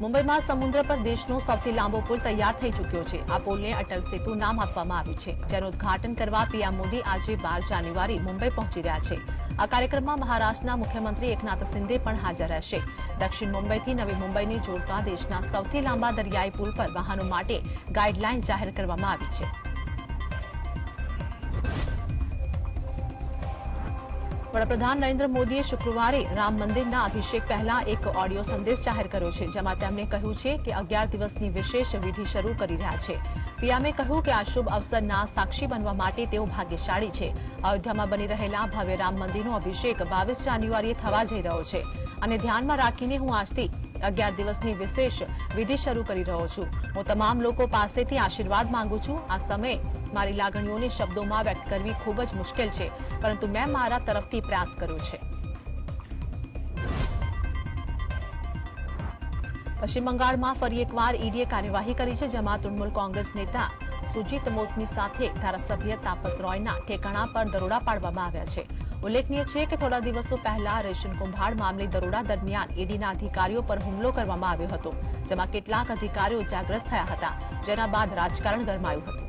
મુંબઈમાં સમુદ્ર પર દેશનો સૌથી લાંબો પુલ તૈયાર થઈ ચૂક્યો છે। આ પુલને અટલ સેતુ નામ આપવામાં આવ્યું છે, જેનું ઉદ્ઘાટન કરવા પીએમ મોદી આજે 12 જાન્યુઆરી મુંબઈ પહોંચી રહ્યા છે। આ કાર્યક્રમમાં મહારાષ્ટ્રના મુખ્યમંત્રી એકનાથ શિંદે પણ હાજર રહેશે। દક્ષિણ મુંબઈથી નવી મુંબઈને જોડતા દેશના સૌથી લાંબા દરિયાઈ પુલ પર વાહનો માટે ગાઈડલાઈન જાહેર કરવામાં આવી છે। વડાપ્રધાન નરેન્દ્ર મોદીએ શુક્રવારે રામ મંદિરના અભિષેક પહેલા એક ઓડિયો સંદેશ જાહેર કર્યો છે, જેમાં તેમણે કહ્યું છે કે 11 દિવસની વિશેષ વિધિ શરૂ કરી રહ્યા છે। પીએમએ કહ્યું કે આ શુભ અવસરના સાક્ષી બનવા માટે તેઓ ભાગ્યશાળી છે। અયોધ્યામાં બની રહેલા ભવ્ય રામ મંદિરનો અભિષેક 22 જાન્યુઆરીએ થવા જઈ રહ્યો છે, અને ધ્યાનમાં રાખીને હું આજથી 11 દિવસની વિશેષ વિધિ શરૂ કરી રહ્યો છું। હું તમામ લોકો પાસેથી આશીર્વાદ માંગુ છું। આ સમયે મારી લાગણીઓને શબ્દોમાં વ્યક્ત કરવી ખૂબ જ મુશ્કેલ છે, પરંતુ મેં મારા તરફથી પ્રયાસ કર્યો છે। પશ્ચિમ બંગાળમાં ફરી એકવાર ઈડીએ કાર્યવાહી કરી છે, જેમાં તૃણમૂલ કોંગ્રેસ નેતા સુજીત બોસની સાથે ધારાસભ્ય તાપસ રોયના ઠેકાણા પર દરોડા પાડવામાં આવ્યા છે। ઉલ્લેખનીય છે કે થોડા દિવસો પહેલા રેશન કુંભાર મામલે દરોડા દરમિયાન ઈડીના અધિકારીઓ પર હુમલો કરવામાં આવ્યો હતો, જેમાં કેટલાક અધિકારીઓ ઇજાગ્રસ્ત થયા હતા, જેના બાદ રાજકારણ ગરમાયું હતું।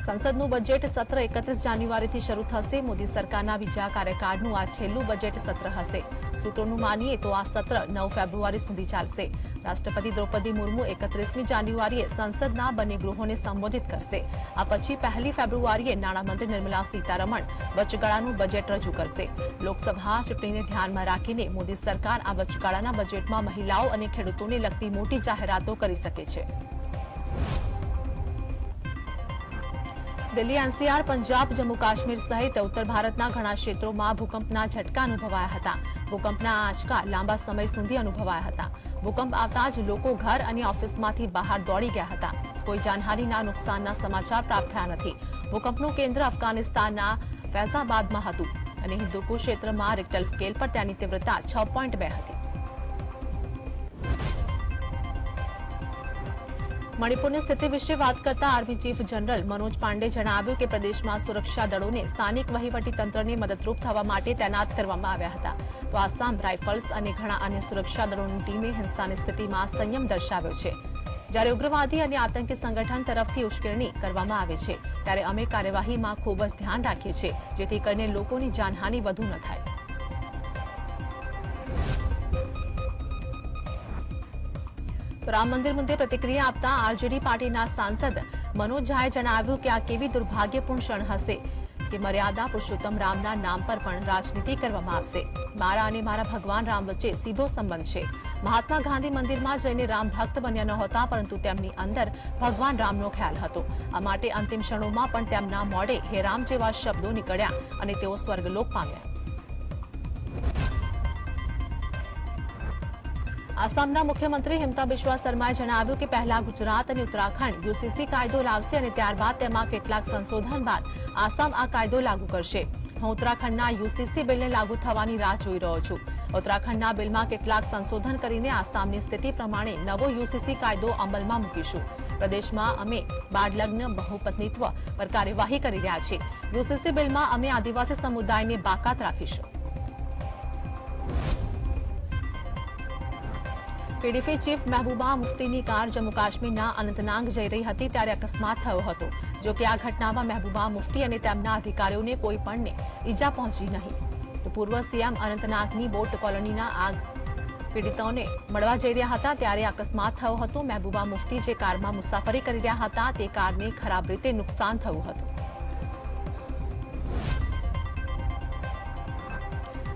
સંસદનું બજેટ સત્ર 31 જાન્યુઆરીથી શરૂ થશે। મોદી સરકારના બીજા કાર્યકાળનું આ છેલ્લું બજેટ સત્ર હશે। સૂત્રોનું માનીએ તો આ સત્ર 9 ફેબ્રુઆરી સુધી ચાલશે। રાષ્ટ્રપતિ દ્રૌપદી મુર્મુ 31મી જાન્યુઆરીએ સંસદના બંને ગૃહોને સંબોધિત કરશે। આ પછી 1 ફેબ્રુઆરીએ નાણામંત્રી નિર્મલા સીતારમણ વચગાળાનું બજેટ રજૂ કરશે। લોકસભા ચૂંટણીને ધ્યાનમાં રાખીને મોદી સરકાર આ વચગાળાના બજેટમાં મહિલાઓ અને ખેડૂતોને લગતી મોટી જાહેરાતો કરી શકે છે। દિલ્હી, એનસીઆર, પંજાબ, જમ્મુ કાશ્મીર સહિત ઉત્તર ભારતના ઘણા ક્ષેત્રોમાં ભૂકંપના ઝટકા અનુભવાયા હતા। ભૂકંપના આંચકા લાંબા સમય સુધી અનુભવાયા હતા। ભૂકંપ આવતા જ લોકો ઘર અને ઓફિસમાંથી બહાર દોડી ગયા હતા। કોઈ જાનહાનિના નુકસાનના સમાચાર પ્રાપ્ત થયા નથી। ભૂકંપનું કેન્દ્ર અફઘાનિસ્તાનના ફૈઝાબાદમાં હતું, અને હિન્દુકુશ ક્ષેત્રમાં રિક્ટર સ્કેલ પર તેની તીવ્રતા 6.2 હતી। મણિપુરની સ્થિતિ વિશે વાત કરતા army chief general Manoj Pandey જણાવ્યું કે પ્રદેશમાં સુરક્ષા દળોને સ્થાનિક વહીવટીતંત્રને મદદરૂપ થવા માટે તૈનાત કરવામાં આવ્યા હતા। તો આસામ રાઇફલ્સ અને ઘણા અન્ય સુરક્ષા દળોની ટીમે હિંસાની સ્થિતિમાં સંયમ દર્શાવ્યો છે। જ્યારે ઉગ્રવાદી અને આતંકી સંગઠન તરફથી ઉશ્કેરણી કરવામાં આવે છે, ત્યારે અમે કાર્યવાહીમાં ખૂબ જ ધ્યાન રાખીએ છીએ, જેથી કરીને લોકોની જાનહાનિ વધુ ન થાય। રામ મંદિર મુદ્દે પ્રતિક્રિયા આપતા આરજેડી પાર્ટીના સાંસદ મનોજ ઝાએ જણાવ્યું કે આ કેવી દુર્ભાગ્યપૂર્ણ ક્ષણ હશે કે મર્યાદા પુરુષોત્તમ રામના નામ પર પણ રાજનીતિ કરવામાં આવશે। મારા અને મારા ભગવાન રામ વચ્ચે સીધો સંબંધ છે। મહાત્મા ગાંધી મંદિરમાં જઈને રામ ભક્ત બન્યા નહોતા, પરંતુ તેમની અંદર ભગવાન રામનો ખ્યાલ હતો। આ માટે અંતિમ ક્ષણોમાં પણ તેમના મોઢે હે રામ જેવા શબ્દો નીકળ્યા અને તેઓ સ્વર્ગલોક પામ્યા। આસામના મુખ્યમંત્રી હિમંતા બિસ્વા શર્માએ જણાવ્યું કે પહેલા ગુજરાત અને ઉત્તરાખંડ યુસીસી કાયદો લાવશે અને ત્યારબાદ તેમાં કેટલાક સંશોધન બાદ આસામ આ કાયદો લાગુ કરશે। હું ઉત્તરાખંડના યુસીસી બિલને લાગુ થવાની રાહ જોઈ રહ્યો છું। ઉત્તરાખંડના બિલમાં કેટલાક સંશોધન કરીને આસામની સ્થિતિ પ્રમાણે નવો યુસીસી કાયદો અમલમાં મૂકીશું। પ્રદેશમાં અમે બાળલગ્ન, બહુપત્નીત્વ પર કાર્યવાહી કરી રહ્યા છીએ। યુસીસી બિલમાં અમે આદિવાસી સમુદાયને બાકાત રાખીશું। પીડીપી ચીફ મહેબૂબા મુફ્તીની કાર જમ્મુ કાશ્મીરના અનંતનાગ જઈ રહી હતી ત્યારે અકસ્માત થયો હતો। જો કે આ ઘટનામાં મહેબૂબા મુફ્તી અને તેમના અધિકારીઓને કોઈ પણને ઈજા પહોંચી નહીં। પૂર્વ સીએમ અનંતનાગની બોટ કોલોનીના આગ પીડિતોને મળવા જઈ રહ્યા હતા ત્યારે અકસ્માત થયો હતો। મહેબૂબા મુફ્તી જે કારમાં મુસાફરી કરી રહ્યા હતા તે કારને ખરાબ રીતે નુકસાન થયું હતું।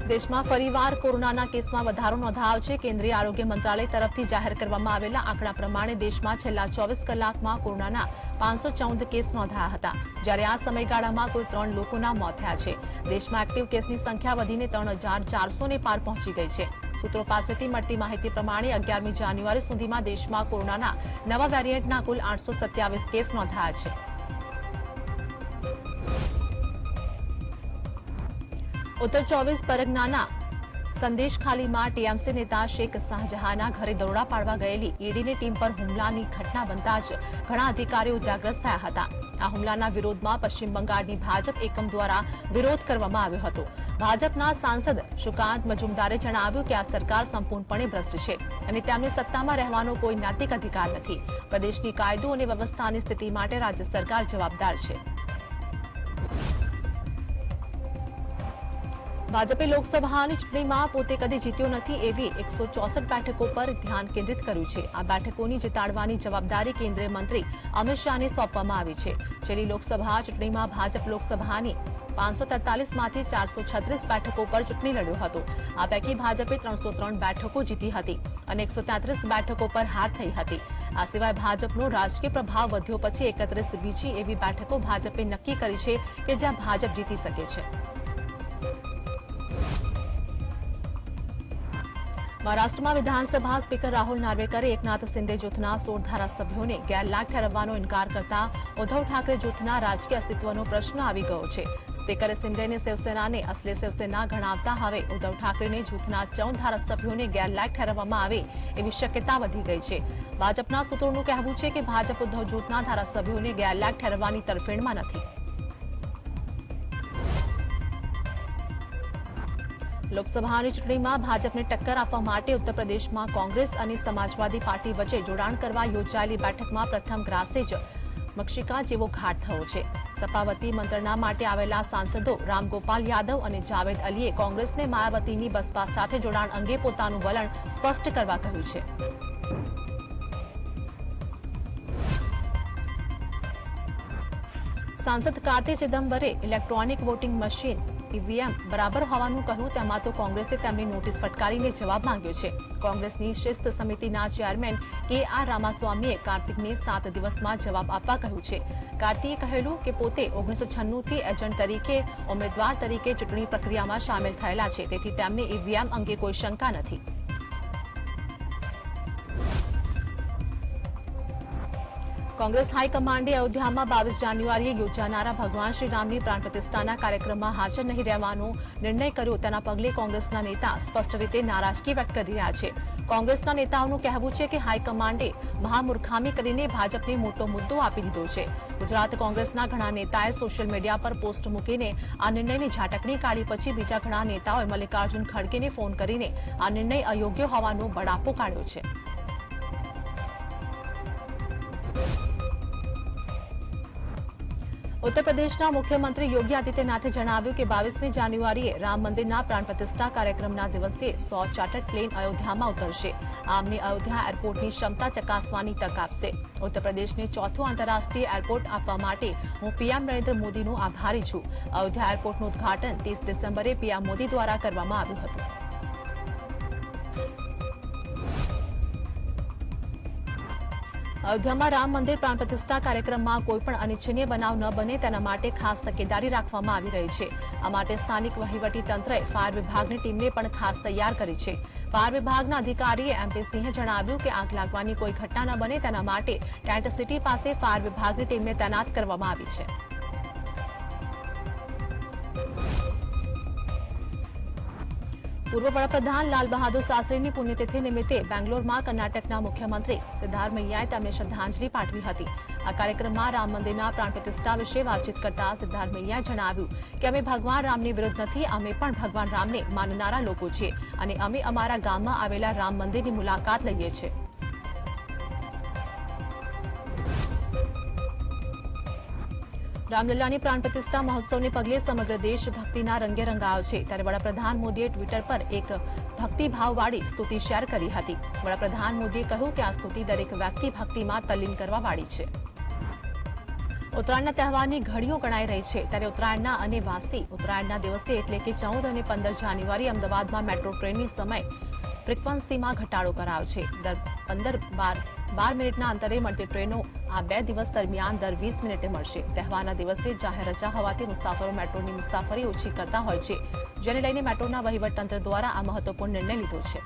દેશમાં ફરીવાર કોરોનાના કેસમાં વધારો નોંધાયો છે। કેન્દ્રીય આરોગ્ય મંત્રાલય તરફથી જાહેર કરવામાં આવેલા આંકડા પ્રમાણે દેશમાં છેલ્લા 24 કલાકમાં કોરોનાના 514 કેસ નોંધાયા હતા, જ્યારે આ સમયગાળામાં કુલ 3 લોકોના મોત થયા છે। દેશમાં એક્ટિવ કેસની સંખ્યા વધીને 3400 પાર પહોંચી ગઈ છે। સૂત્રો પાસેથી મળતી માહિતી પ્રમાણે 11મી જાન્યુઆરી સુધીમાં દેશમાં કોરોનાના નવા વેરિયન્ટના કુલ 827 કેસ નોંધાયા છે। ઉત્તર 24 પરગનાના સંદેશખાલીમાં ટીએમસી નેતા શેખ શાહજહાંના ઘરે દરોડા પાડવા ગયેલી ઈડીની ટીમ પર હુમલાની ઘટના બનતા જ ઘણા અધિકારીઓ ઇજાગ્રસ્ત થયા હતા। આ હુમલાના વિરોધમાં પશ્ચિમ બંગાળની ભાજપ એકમ દ્વારા વિરોધ કરવામાં આવ્યો હતો। ભાજપના સાંસદ સુકાંત મજુમદારે જણાવ્યું કે આ સરકાર સંપૂર્ણપણે ભ્રષ્ટ છે અને તેમને સત્તામાં રહેવાનો કોઈ નૈતિક અધિકાર નથી. પ્રદેશની કાયદો અને વ્યવસ્થાની સ્થિતિ માટે રાજ્ય સરકાર જવાબદાર છે. ભાજપે લોકસભાની ચૂંટણીમાં પોતે કદી જીત્યો નથી એવી 164 બેઠકો પર ધ્યાન કેન્દ્રિત કર્યું છે. આ બેઠકોની જીતાડવાની જવાબદારી કેન્દ્રીય મંત્રી અમિત શાહને સોંપવામાં આવી છે. છેલ્લી લોકસભા ચૂંટણીમાં ભાજપ લોકસભાની 543માંથી 436 બેઠકો પર ચૂંટણી લડ્યો હતો. આ પૈકી ભાજપે 303 બેઠકો જીતી હતી અને 133 બેઠકો પર હાર થઈ હતી. આ સિવાય ભાજપનો રાજકીય પ્રભાવ વધ્યો પછી 31 બીજી એવી બેઠકો ભાજપે નક્કી કરી છે કે જ્યાં ભાજપ જીતી શકે છે. મહારાષ્ટ્રમાં વિધાનસભા સ્પીકર રાહુલ નાર્વેકરે એકનાથ શિંદે જૂથના 16 ધારાસભ્યોને ગેરલાયક ઠેરવવાનો ઇનકાર કરતા ઉદ્ધવ ઠાકરે જૂથના રાજકીય અસ્તિત્વનો પ્રશ્ન આવી ગયો છે. સ્પીકરે શિંદેને શિવસેનાને અસલી શિવસેના ગણાવતા હવે ઉદ્ધવ ઠાકરેને જૂથના 14 ધારાસભ્યોને ગેરલાયક ઠેરવવામાં આવે એવી શક્યતા વધી ગઈ છે. ભાજપના સૂત્રોનું કહેવું છે કે ભાજપ ઉદ્ધવ જૂથના ધારાસભ્યોને ગેરલાયક ઠેરવવાની તરફેણમાં નથી. લોકસભાની ચૂંટણીમાં ભાજપને ટક્કર આપવા માટે ઉત્તર પ્રદેશમાં કોંગ્રેસ અને સમાજવાદી પાર્ટી વચ્ચે જોડાણ કરવા યોજાયેલી બેઠકમાં પ્રથમ ગ્રાસે જ મક્ષિકા જેવો ઘાટ થયો છે. સપાવતી મંત્રણા માટે આવેલા સાંસદો રામગોપાલ યાદવ અને જાવેદ અલીએ કોંગ્રેસને માયાવતીની બસપા સાથે જોડાણ અંગે પોતાનું વલણ સ્પષ્ટ કરવા કહ્યું છે. સાંસદ કાર્તિ ચિદમ્બરે ઇલેક્ટ્રોનિક વોટિંગ મશીન ઈવીએમ બરાબર હોવાનું કહ્યું. તેમાં તો કોંગ્રેસે તેમની નોટિસ ફટકારીને જવાબ માંગ્યો છે. કોંગ્રેસની શિસ્ત સમિતિના ચેરમેન કે.આર. રામાસ્વામીએ કાર્તિકને 7 દિવસમાં જવાબ આપવા કહ્યું છે. કાર્તિએ કહેલું કે પોતે 1996થી એજન્ટ તરીકે ઉમેદવાર તરીકે ચૂંટણી પ્રક્રિયામાં સામેલ થયેલા છે, તેથી તેમને ઈવીએમ અંગે કોઈ શંકા નથી. કોંગ્રેસ હાઈકમાન્ડે અયોધ્યામાં 22 જાન્યુઆરીએ યોજાનારા ભગવાન શ્રીરામની પ્રાણ પ્રતિષ્ઠાના કાર્યક્રમમાં હાજર નહીં રહેવાનો નિર્ણય કર્યો. તેના પગલે કોંગ્રેસના નેતા સ્પષ્ટ રીતે નારાજગી વ્યક્ત કરી રહ્યા છે. કોંગ્રેસના નેતાઓનું કહેવું છે કે હાઈકમાન્ડે મહામૂર્ખામી કરીને ભાજપને મોટો મુદ્દો આપી દીધો છે. ગુજરાત કોંગ્રેસના ઘણા નેતાએ સોશિયલ મીડિયા પર પોસ્ટ મૂકીને આ નિર્ણયની ઝાટકણી કાઢી. પછી બીજા ઘણા નેતાઓએ મલ્લિકાર્જુન ખડગેને ફોન કરીને આ નિર્ણય અયોગ્ય હોવાનો બળાપો કાઢ્યો છે. ઉત્તર પ્રદેશના મુખ્યમંત્રી યોગી આદિત્યનાથે જણાવ્યું કે 22મી જાન્યુઆરીએ રામ મંદિરના પ્રાણ પ્રતિષ્ઠા કાર્યક્રમના દિવસે 100 ચાર્ટર્ડ પ્લેન અયોધ્યામાં ઉતરશે. આ અમને અયોધ્યા એરપોર્ટની ક્ષમતા ચકાસવાની તક આપશે. ઉત્તર પ્રદેશને ચોથું આંતરરાષ્ટ્રીય એરપોર્ટ આપવા માટે હું પીએમ નરેન્દ્ર મોદીનો આભારી છું. અયોધ્યા એરપોર્ટનું ઉદઘાટન 30 ડિસેમ્બરે પીએમ મોદી દ્વારા કરવામાં આવ્યું હતું. અયોધ્યામાં રામ મંદિર પ્રાણ પ્રતિષ્ઠા કાર્યક્રમમાં કોઈપણ અનિચ્છનીય બનાવ ન બને તેના માટે ખાસ તકેદારી રાખવામાં આવી રહી છે. આ માટે સ્થાનિક વહીવટી તંત્રએ ફાયર વિભાગની ટીમને પણ ખાસ તૈયાર કરી છે. ફાયર વિભાગના અધિકારીએ એમપી સિંહે જણાવ્યું કે આગ લાગવાની કોઈ ઘટના ન બને તેના માટે ટેન્ટ સિટી પાસે ફાયર વિભાગની ટીમને તૈનાત કરવામાં આવી છે. પૂર્વ વડાપ્રધાન લાલ બહાદુર શાસ્ત્રીની પુણ્યતિથિ નિમિત્તે બેંગ્લોરમાં કર્ણાટકના મુખ્યમંત્રી સિદ્ધારમૈયાએ તેમને શ્રદ્ધાંજલિ પાઠવી હતી. આ કાર્યક્રમમાં રામ મંદિરના પ્રાણ પ્રતિષ્ઠા વિશે વાતચીત કરતા સિદ્ધારમૈયાએ જણાવ્યું કે અમે ભગવાન રામની વિરુદ્ધ નથી, અમે પણ ભગવાન રામને માનનારા લોકો છીએ અને અમે અમારા ગામમાં આવેલા રામ મંદિરની મુલાકાત લઈએ છીએ. રામલલ્લાની પ્રાણ પ્રતિષ્ઠા મહોત્સવને પગલે સમગ્ર દેશ ભક્તિના રંગે રંગાયો છે. ત્યારે વડાપ્રધાન મોદીએ ટ્વિટર પર એક ભક્તિભાવવાળી સ્તુતિ શેર કરી હતી. વડાપ્રધાન મોદીએ કહ્યું કે આ સ્તુતિ દરેક વ્યક્તિ ભક્તિમાં તલ્લીન કરવાવાળી છે. ઉત્તરાયણના તહેવારની ઘડીઓ ગણાઈ રહી છે. ત્યારે ઉત્તરાયણના અને વાસી ઉત્તરાયણના દિવસે એટલે કે 14 અને 15 જાન્યુઆરી અમદાવાદમાં મેટ્રો ટ્રેનની સમય ફ્રીક્વન્સીમાં ઘટાડો કરાયો છે. દર 15-12 મિનિટના અંતરે મળતી ટ્રેનો આ 2 દિવસ દરમિયાન દર 20 મિનિટે મળશે. તહેવારના દિવસે જાહેર રજા હોવાથી મુસાફરો મેટ્રોની મુસાફરી ઓછી કરતા હોય છે, જેને લઈને મેટ્રોના વહીવટતંત્ર દ્વારા આ મહત્વપૂર્ણ નિર્ણય લીધો છે.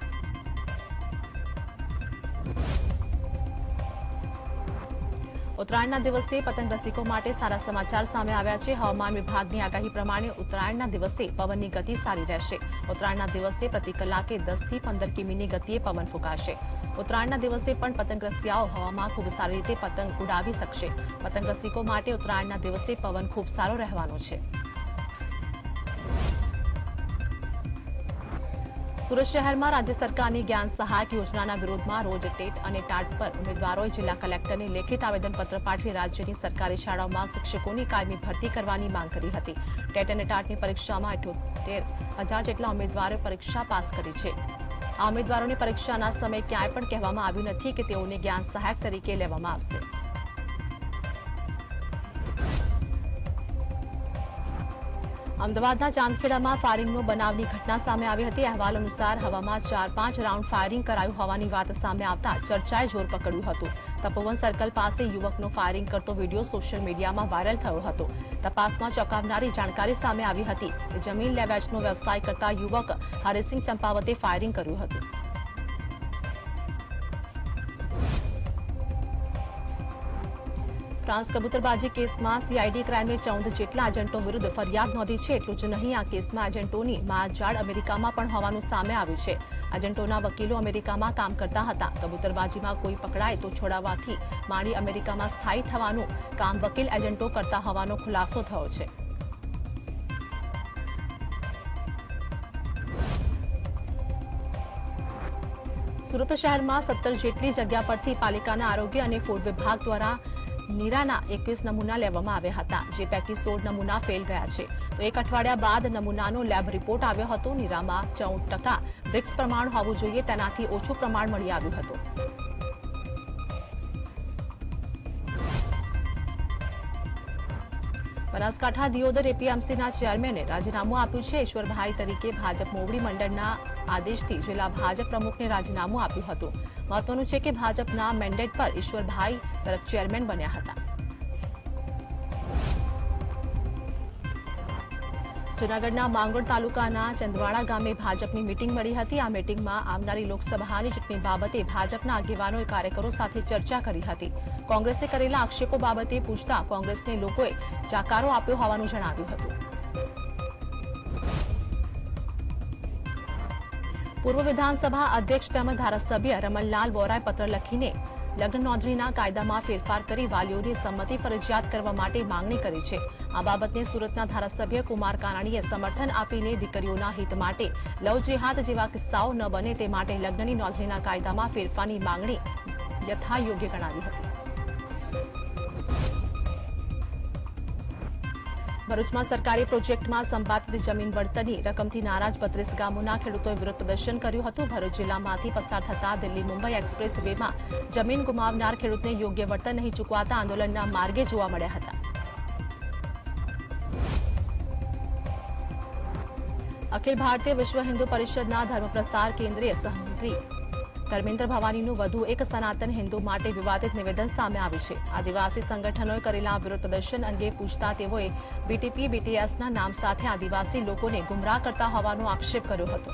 ઉત્તરાયણના દિવસે પતંગ રસિકો માટે સારા સમાચાર સામે આવ્યા છે. હવામાન વિભાગની આગાહી પ્રમાણે ઉત્તરાયણના દિવસે પવનની ગતિ સારી રહેશે. ઉત્તરાયણના દિવસે પ્રતિ કલાકે 10 થી 15 કિમીની ગતિએ પવન ફૂંકાશે. ઉત્તરાયણના દિવસે પણ પતંગ રસિયાઓ હવામાં ખૂબ સારી રીતે પતંગ ઉડાવી શકશે. પતંગ રસિકો માટે ઉત્તરાયણના દિવસે પવન ખૂબ સારો રહેવાનો છે. સુરત શહેરમાં રાજ્ય સરકારની જ્ઞાન સહાયક યોજનાના વિરોધમાં રોજ ટેટ અને ટાટ પર ઉમેદવારોએ જિલ્લા કલેક્ટરને લેખિત આવેદનપત્ર પાઠવી રાજ્યની સરકારી શાળાઓમાં શિક્ષકોની કાયમી ભરતી કરવાની માંગ કરી હતી। ટેટ અને ટાટની પરીક્ષામાં 78,000 જેટલા ઉમેદવારોએ પરીક્ષા પાસ કરી છે। આ ઉમેદવારોની પરીક્ષાના સમયે ક્યાંય પણ કહેવામાં આવ્યું નથી કે તેઓને જ્ઞાન સહાયક તરીકે લેવામાં આવશે। અમદાવાદના ચાંદખેડામાં ફાયરિંગનો બનાવની ઘટના સામે આવી હતી। અહેવાલ અનુસાર હવામાં 4-5 રાઉન્ડ ફાયરિંગ કરાયું હોવાની વાત સામે આવતા ચર્ચાએ જોર પકડ્યું હતું। તપોવન સર્કલ પાસે યુવકનો ફાયરિંગ કરતો વિડીયો સોશિયલ મીડિયામાં વાયરલ થયો હતો। તપાસમાં ચોંકાવનારી જાણકારી સામે આવી હતી કે જમીન લે વેચનો વ્યવસાય કરતા યુવક હરિસિંહ ચંપાવતે ફાયરિંગ કર્યું હતું। ફ્રાન્સ કબૂતરબાજી કેસમાં સીઆઈડી ક્રાઇમે 14 જેટલા એજન્ટો વિરુદ્ધ ફરિયાદ નોંધી છે। એટલું જ નહીં, આ કેસમાં એજન્ટોની માજાળ અમેરિકામાં પણ હોવાનું સામે આવ્યું છે। એજન્ટોના વકીલો અમેરિકામાં કામ કરતા હતા। કબૂતરબાજીમાં કોઈ પકડાય તો છોડાવવાથી માંડી અમેરિકામાં સ્થાયી થવાનું કામ વકીલ એજન્ટો કરતા હોવાનો ખુલાસો થયો છે। સુરત શહેરમાં 17 જેટલી જગ્યા પરથી પાલિકાના આરોગ્ય અને ફૂડ વિભાગ દ્વારા નીરાના 21 નમૂના લેવામાં આવ્યા હતા, જે પૈકી 16 નમૂના ફેલ ગયા છે। તો એક અઠવાડિયા બાદ નમૂનાનો લેબ રિપોર્ટ આવ્યો હતો। નીરામાં 14% બ્રિક્સ પ્રમાણ હોવું જોઈએ, તેનાથી ઓછું પ્રમાણ મળી આવ્યું હતું। બનાસકાંઠા દિયોદર એપીએમસીના ચેરમેને રાજીનામું આપ્યું છે। ઈશ્વરભાઈ તરીકે ભાજપ મોવડી મંડળના આદેશથી જિલ્લા ભાજપ પ્રમુખને રાજીનામું આપ્યું હતું। મહત્વનું છે કે ભાજપના મેન્ડેટ પર ઈશ્વરભાઈ તરફ ચેરમેન બન્યા હતા। જૂનાગઢના માંગરોળ તાલુકાના ચંદવાડા ગામે ભાજપની મીટિંગ મળી હતી। આ મીટિંગમાં આવનારી લોકસભાની ચૂંટણી બાબતે ભાજપના આગેવાનોએ કાર્યકરો સાથે ચર્ચા કરી હતી। કોંગ્રેસે કરેલા આક્ષેપો બાબતે પૂછતા કોંગ્રેસને લોકોએ જાકારો આપ્યો હોવાનું જણાવ્યું હતું। પૂર્વ વિધાનસભા અધ્યક્ષ તેમજ ધારાસભ્ય રમણલાલ વોરાએ પત્ર લખીને લગ્ન નોંધણીના કાયદામાં ફેરફાર કરી વાલીઓની સંમતિ ફરજિયાત કરવા માટે માંગણી કરી છે। આ બાબતને સુરતના ધારાસભ્ય કુમાર કાનાણીએ સમર્થન આપીને દીકરીઓના હિત માટે લવ જેહાદ જેવા કિસ્સાઓ ન બને તે માટે લગ્નની નોંધણીના કાયદામાં ફેરફારની માંગણી યથાયોગ્ય ગણાવી હતી। ભરૂચમાં સરકારી પ્રોજેક્ટમાં સંપાદિત જમીન વળતરની રકમથી નારાજ 32 ગામોના ખેડૂતોએ વિરોધ પ્રદર્શન કર્યું હતું। ભરૂચ જિલ્લામાંથી પસાર થતા દિલ્હી મુંબઈ એક્સપ્રેસ વેમાં જમીન ગુમાવનાર ખેડૂતને યોગ્ય વળતર નહીં ચૂકવાતા આંદોલનના માર્ગે જોવા મળ્યા હતા। અખિલ ભારતીય વિશ્વ હિન્દુ પરિષદના ધર્મપ્રસાર કેન્દ્રીય સહમંત્રી ધર્મેન્દ્ર ભવાનીનું વધુ એક સનાતન હિન્દુ માટે વિવાદિત નિવેદન સામે આવ્યું છે। આદિવાસી સંગઠનોએ કરેલા વિરોધ પ્રદર્શન અંગે પૂછતા તેઓએ બીટીપી બીટીએસના નામ સાથે આદિવાસી લોકોને ગુમરાહ કરતા હોવાનો આક્ષેપ કર્યો હતો।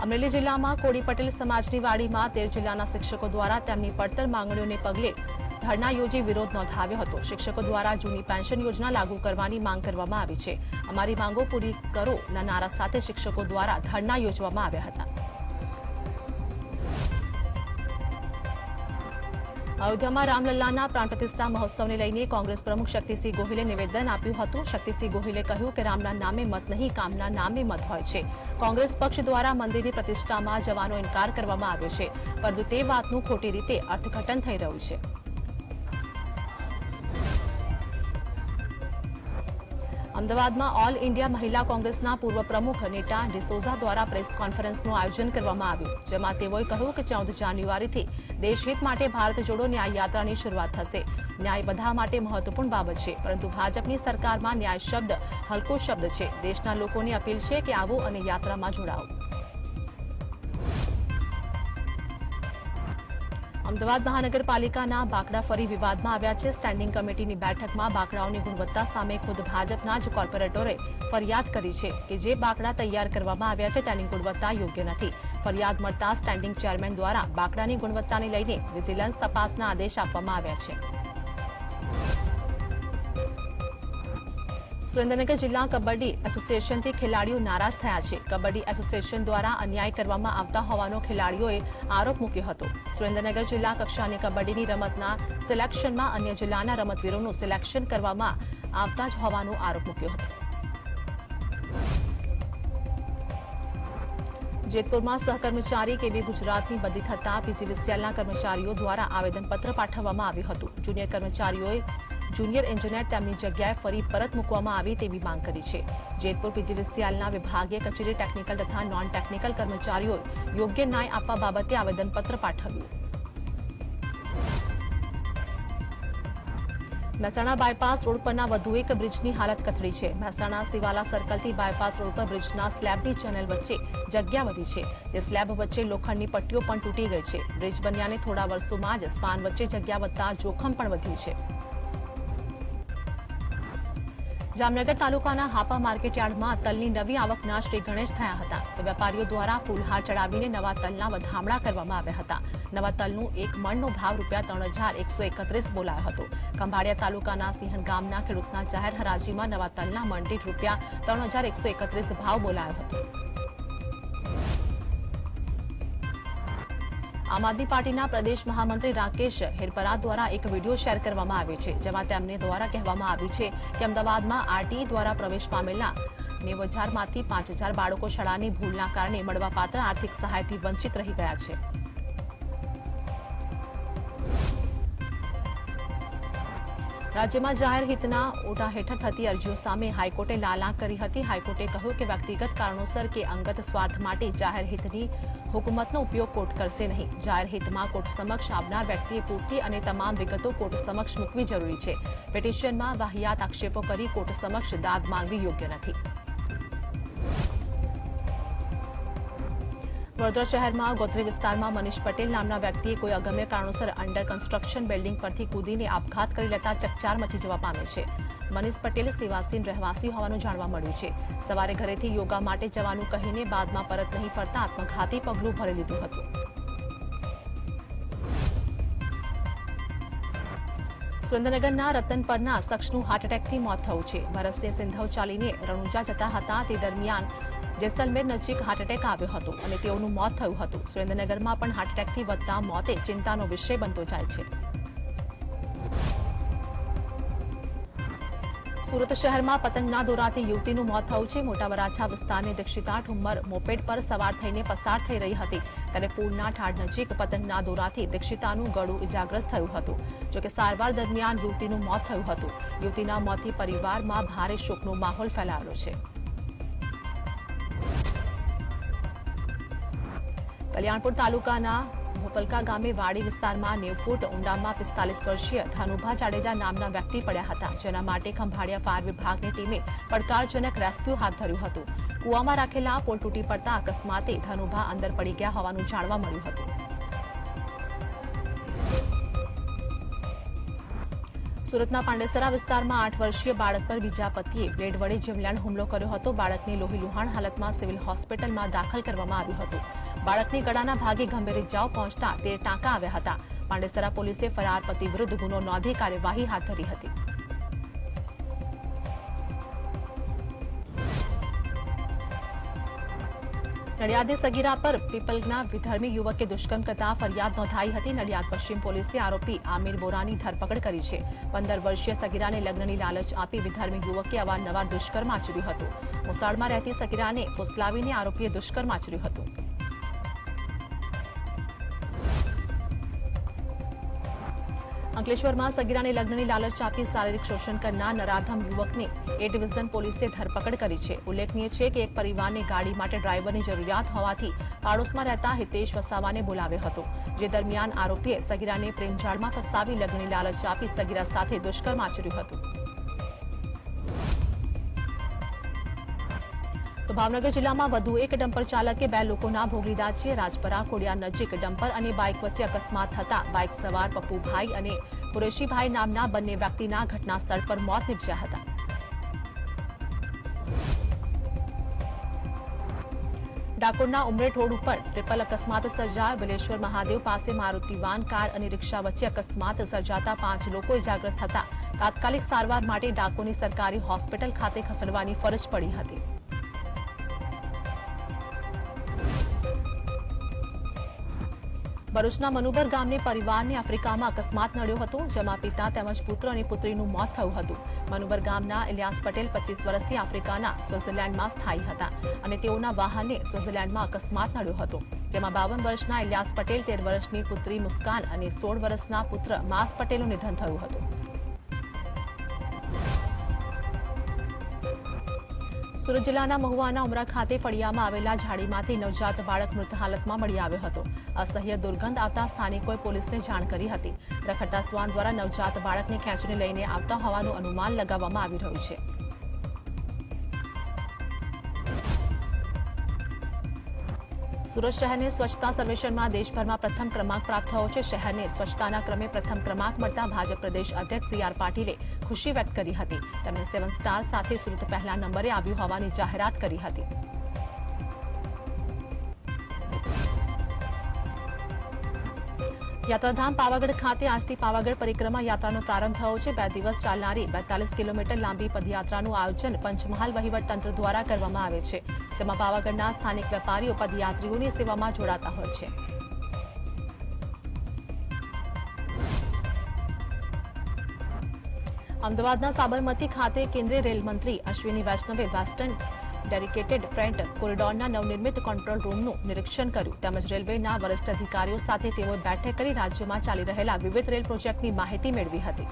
અમરેલી જિલ્લામાં કોળી પટેલ સમાજની વાડીમાં 13 જિલ્લાના શિક્ષકો દ્વારા તેમની પડતર માંગણીઓને પગલે ધરણા યોજી વિરોધ નોંધાવ્યો હતો। શિક્ષકો દ્વારા જૂની પેન્શન યોજના લાગુ કરવાની માંગ કરવામાં આવી છે। અમારી માંગો પૂરી કરોના નારા સાથે શિક્ષકો દ્વારા ધરણા યોજવામાં આવ્યા હતા। અયોધ્યામાં રામલલ્લાના પ્રાણ પ્રતિષ્ઠા મહોત્સવને લઈને કોંગ્રેસ પ્રમુખ શક્તિસિંહ ગોહિલે નિવેદન આપ્યું હતું। શક્તિસિંહ ગોહિલે કહ્યું કે રામના નામે મત નહીં, કામના નામે મત હોય છે। કોંગ્રેસ પક્ષ દ્વારા મંદિરની પ્રતિષ્ઠામાં જવાનો ઇનકાર કરવામાં આવ્યો છે, પરંતુ તે વાતનું ખોટી રીતે અર્થઘટન થઈ રહ્યું છે। અમદાવાદમાં ઓલ ઇન્ડિયા મહિલા કોંગ્રેસના પૂર્વ પ્રમુખ નેટા ડિસોઝા દ્વારા પ્રેસ કોન્ફરન્સનું આયોજન કરવામાં આવ્યું, જેમાં તેઓએ કહ્યું કે 14 જાન્યુઆરીથી દેશહિત માટે ભારત જોડો ન્યાય યાત્રાની શરૂઆત થશે। ન્યાય બધા માટે મહત્વપૂર્ણ બાબત છે, પરંતુ ભાજપની સરકારમાં ન્યાય શબ્દ હલકો શબ્દ છે। દેશના લોકોની અપીલ છે કે આવો અને યાત્રામાં જોડાઓ। અમદાવાદ મહાનગરપાલિકાના બાકડા ફરી વિવાદમાં આવ્યા છે। સ્ટેન્ડિંગ કમિટીની બેઠકમાં બાકડાઓની ગુણવત્તા સામે ખુદ ભાજપના જ કોર્પોરેટરોએ ફરિયાદ કરી છે કે જે બાકડા તૈયાર કરવામાં આવ્યા છે તેની ગુણવત્તા યોગ્ય નથી। ફરિયાદ મળતા સ્ટેન્ડિંગ ચેરમેન દ્વારા બાકડાની ગુણવત્તાને લઈને વિજિલન્સ તપાસના આદેશ આપવામાં આવ્યા છે। સુરેન્દ્રનગર જિલ્લા કબડ્ડી એસોસિએશનથી ખેલાડીઓ નારાજ થયા છે। કબડ્ડી એસોસિએશન દ્વારા અન્યાય કરવામાં આવતા હોવાનો ખેલાડીઓએ આરોપ મૂક્યો હતો। સુરેન્દ્રનગર જિલ્લા કક્ષાની કબડ્ડીની રમતના સિલેક્શનમાં અન્ય જિલ્લાના રમતવીરોનું સિલેક્શન કરવામાં આવતા જ હોવાનો આરોપ મૂક્યો હતો। જેતપુરમાં સહકર્મચારી કેબી ગુજરાતની બદલી થતા પીજીવીસીએલના કર્મચારીઓ દ્વારા આવેદનપત્ર પાઠવવામાં આવ્યું હતું. જુનિયર કર્મચારીઓએ જુનિયર એન્જિનિયર તેમની જગ્યાએ ફરી પરત મૂકવામાં આવે તેવી માંગ કરી છે. જેતપુર પીજીવીસીએલના વિભાગીય કચેરી ટેકનિકલ તથા નોન ટેકનિકલ કર્મચારીઓએ યોગ્ય ન્યાય આપવા બાબતે આવેદનપત્ર પાઠવ્યું. મહેસાણા બાયપાસ રોડ પરના વધુ એક બ્રિજની હાલત કથળી છે. મહેસાણા સિવાલા સર્કલથી બાયપાસ રોડ પર બ્રિજના સ્લેબની ચેનલ વચ્ચે જગ્યા વધી છે. તે સ્લેબ વચ્ચે લોખંડની પટ્ટીઓ પણ તૂટી ગઈ છે. બ્રિજ બન્યાને થોડા વર્ષોમાં જ સ્પાન વચ્ચે જગ્યા વધતા જોખમ પણ વધ્યું છે. જામનગર તાલુકાના હાપા માર્કેટયાર્ડમાં તલની નવી આવકના શ્રી ગણેશ થયા હતા. તો વેપારીઓ દ્વારા ફૂલહાર ચડાવીને નવા તલના વધામણા કરવામાં આવ્યા હતા. નવા તલનું એક મણનો ભાવ ₹3131 બોલાયો હતો. ખંભાળિયા તાલુકાના સિંહણ ગામના ખેડૂતના જાહેર હરાજીમાં નવા તલના મણ દીઠ ₹3131 ભાવ બોલાયો હતો. આમ આદમી પાર્ટીના પ્રદેશ મહામંત્રી રાકેશ હિરપરા દ્વારા એક વિડીયો શેર કરવામાં આવ્યો છે. જેમાં તેમને દ્વારા કહેવામાં આવ્યું છે કે અમદાવાદમાં આરટીઈ દ્વારા પ્રવેશ પામેલા 90,000માંથી 5,000 બાળકો શાળાની ભૂલના કારણે મળવાપાત્ર આર્થિક સહાયથી વંચિત રહી ગયા છે. રાજ્યમાં જાહેર હિતના ઓઢા હેઠળ થતી અરજીઓ સામે હાઈકોર્ટે લાલાંક કરી હતી. હાઈકોર્ટે કહ્યું કે વ્યક્તિગત કારણોસર કે અંગત સ્વાર્થ માટે જાહેર હિતની હુકુમતનો ઉપયોગ કોર્ટ કરશે નહીં. જાહેર હિતમાં કોર્ટ સમક્ષ આવનાર વ્યક્તિએ પૂરતી અને તમામ વિગતો કોર્ટ સમક્ષ મૂકવી જરૂરી છે. પિટિશનમાં વાહિયાત આક્ષેપો કરી કોર્ટ સમક્ષ દાદ માંગવી યોગ્ય નથી. વડોદરા શહેરમાં ગોત્રી વિસ્તારમાં મનીષ પટેલ નામના વ્યક્તિએ કોઈ અગમ્ય કારણોસર અંડર કન્સ્ટ્રક્શન બિલ્ડિંગ પરથી કૂદીને આપઘાત કરી લેતા ચકચાર મચી જવા પામે છે. મનીષ પટેલ સેવાસીન રહેવાસી હોવાનું જાણવા મળ્યું છે. સવારે ઘરેથી યોગા માટે જવાનું કહીને બાદમાં પરત નહીં ફરતા આત્મઘાતી પગલું ભરી લીધું હતું. સુરેન્દ્રનગરના રતનપરના શખ્સનું હાર્ટ એટેકથી મોત થયું છે. વરસથી સિંધવ ચાલીને રણુજા જતા હતા તે દરમિયાન જેસલમેર નજીક હાર્ટ એટેક આવ્યો હતો અને તેઓનું મોત થયું હતું. સુરેન્દ્રનગરમાં પણ હાર્ટ એટેકથી વધતા મોતે ચિંતાનો વિષય બનતો જાય છે. સુરત શહેરમાં પતંગના દોરાથી યુવતીનું મોત થયું છે. મોટા વરાછા વિસ્તારની દીક્ષિતા ઠુમ્મર મોપેડ પર સવાર થઈને પસાર થઈ રહી હતી ત્યારે પુલના ઠાડ નજીક પતંગના દોરાથી દીક્ષિતાનું ગળું ઇજાગ્રસ્ત થયું હતું. જોકે સારવાર દરમિયાન યુવતીનું મોત થયું હતું. યુવતીના મોતથી પરિવારમાં ભારે શોકનો માહોલ ફેલાયેલો છે. કલ્યાણપુર તાલુકાના ભોપલકા ગામે વાડી વિસ્તારમાં 90 ફૂટ ઊંડામાં 45 વર્ષીય ધનુભા જાડેજા નામના વ્યક્તિ પડ્યા હતા. જેના માટે ખંભાળિયા ફાયર વિભાગની ટીમે પડકારજનક રેસ્ક્યુ હાથ ધર્યું હતું. કૂવામાં રાખેલા પોલ તૂટી પડતા અકસ્માતે ધનુભા અંદર પડી ગયા હોવાનું જાણવા મળ્યું હતું. સુરતના પાંડેસરા વિસ્તારમાં 8 વર્ષીય બાળક પર બીજા પતિએ બ્લેડ વડે જીવલેણ હુમલો કર્યો હતો. બાળકને લોહીલુહાણ હાલતમાં સિવિલ હોસ્પિટલમાં દાખલ કરવામાં આવ્યું હતું. બાળકની ગળાના ભાગે ગંભીર ઇજાઓ પહોંચતા 13 ટાંકા આવ્યા હતા. પાંડેસરા પોલીસે ફરાર પતિ વિરુદ્ધ ગુનો નોંધી કાર્યવાહી હાથ ધરી હતી. નડિયાદની સગીરા પર પીપલના વિધર્મી યુવકે દુષ્કર્મ કરતા ફરિયાદ નોંધાઈ હતી. નડિયાદ પશ્ચિમ પોલીસે આરોપી આમિર બોરાની ધરપકડ કરી છે. 15 વર્ષીય સગીરાને લગ્નની લાલચ આપી વિધર્મી યુવકે અવારનવાર દુષ્કર્મ આચર્યું હતું. મોસાળમાં રહેતી સગીરાને ફુસલાવીને આરોપીએ દુષ્કર્મ આચર્યું હતું. અંકલેશ્વરમાં સગીરાને લગ્નની લાલચ આપી શારીરિક શોષણ કરનાર નરાધમ યુવકને એ ડિવિઝન પોલીસે ધરપકડ કરી છે. ઉલ્લેખનીય છે કે એક પરિવારને ગાડી માટે ડ્રાઈવરની જરૂરિયાત હોવાથી પાડોશમાં રહેતા હિતેશ વસાવાને બોલાવ્યો હતો. જે દરમિયાન આરોપીએ સગીરાને પ્રેમજાળમાં ફસાવી લગ્નની લાલચ આપી સગીરા સાથે દુષ્કર્મ આચર્યું હતું. તો ભાવનગર જિલ્લામાં વધુ એક ડમ્પર ચાલકે 2 લોકોના ભોગ લીધા છે. રાજપરા ખોડિયાર નજીક ડમ્પર અને બાઇક વચ્ચે અકસ્માત થતા બાઇક સવાર પપ્પુભાઈ અને કુરેશીભાઈ નામના બંને વ્યક્તિના ઘટના સ્થળ પર મોત નીપજ્યા હતા. ડાકોરના ઉમરેઠ રોડ ઉપર ટ્રિપલ અકસ્માત સર્જાયો. બિલેશ્વર મહાદેવ પાસે મારુતિ વાન, કાર અને રિક્ષા વચ્ચે અકસ્માત સર્જાતા 5 લોકો ઇજાગ્રસ્ત થતા તાત્કાલિક સારવાર માટે ડાકોરની સરકારી હોસ્પિટલ ખાતે ખસેડવાની ફરજ પડી હતી. ભરૂચના મનુબર ગામની પરિવારને આફ્રિકામાં અકસ્માત નડ્યો હતો, જેમાં પિતા તેમજ પુત્ર અને પુત્રીનું મોત થયું હતું. મનુબર ગામના ઇલિયાસ પટેલ 25 વર્ષથી આફ્રિકાના સ્વિટ્ઝરલેન્ડમાં સ્થાયી હતા અને તેઓના વાહનને સ્વિટ્ઝરલેન્ડમાં અકસ્માત નડ્યો હતો, જેમાં 52 વર્ષના ઇલિયાસ પટેલ, 13 વર્ષની પુત્રી મુસ્કાન અને 16 વર્ષના પુત્ર માસ પટેલનું નિધન થયું હતું. સુરત જિલ્લાના મહુવાના ઉમરા ખાતે ફળિયામાં આવેલા ઝાડીમાંથી નવજાત બાળક મૃત હાલતમાં મળી આવ્યો હતો. અસહ્ય દુર્ગંધ આવતા સ્થાનિકોએ પોલીસને જાણ કરી હતી. રખડતા શ્વાન દ્વારા નવજાત બાળકને ખેંચીને લઈને આવતા હોવાનું અનુમાન લગાવવામાં આવી રહ્યું છે. સુરત શહેરને સ્વચ્છતા સર્વેક્ષણમાં દેશભરમાં પ્રથમ ક્રમાંક પ્રાપ્ત થયો છે. શહેરને સ્વચ્છતાના ક્રમે પ્રથમ ક્રમાંક મળતા ભાજપ પ્રદેશ અધ્યક્ષ સી.આર. પાટીલે ખુશી વ્યક્ત કરી હતી. તેમણે 7 સ્ટાર સાથે સુરત પહેલા નંબરે આવ્યું હોવાની જાહેરાત કરી હતી. યાત્રાધામ પાવાગઢ ખાતે આજથી પાવાગઢ પરિક્રમા યાત્રાનો પ્રારંભ થયો છે. 2 દિવસ ચાલનારી 42 કિલોમીટર લાંબી પદયાત્રાનું આયોજન પંચમહાલ વહીવટતંત્ર દ્વારા કરવામાં આવે છે, જેમાં પાવાગઢના સ્થાનિક વેપારીઓ પદયાત્રીઓની સેવામાં જોડાતા હોય છે. અમદાવાદના સાબરમતી ખાતે કેન્દ્રીય રેલ મંત્રી અશ્વિની વૈષ્ણવે વેસ્ટર્ન ડેડિકેટેડ ફ્રેટ કોરિડોરના નવનિર્મિત કંટ્રોલ રૂમનું નિરીક્ષણ કર્યું, તેમજ રેલવેના વરિષ્ઠ અધિકારીઓ સાથે તેઓએ બેઠક કરી રાજ્યમાં ચાલી રહેલા વિવિધ રેલ પ્રોજેક્ટની માહિતી મેળવી હતી.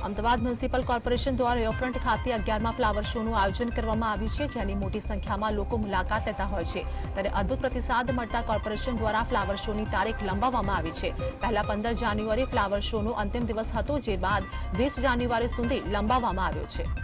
અમદાવાદ મ્યુનિસિપલ કોર્પોરેશન દ્વારા રિવરફ્રન્ટ ખાતે 11મા ફ્લાવર શોનું આયોજન કરવામાં આવ્યું છે, જેની મોટી સંખ્યામાં લોકો મુલાકાત લેતા હોય છે. ત્યારે અદભુત પ્રતિસાદ મળતા કોર્પોરેશન દ્વારા ફ્લાવર શોની તારીખ લંબાવવામાં આવી છે. પહેલા 15 જાન્યુઆરી ફ્લાવર શોનો અંતિમ દિવસ હતો, જે બાદ 20 જાન્યુઆરી સુધી લંબાવવામાં આવ્યો છે.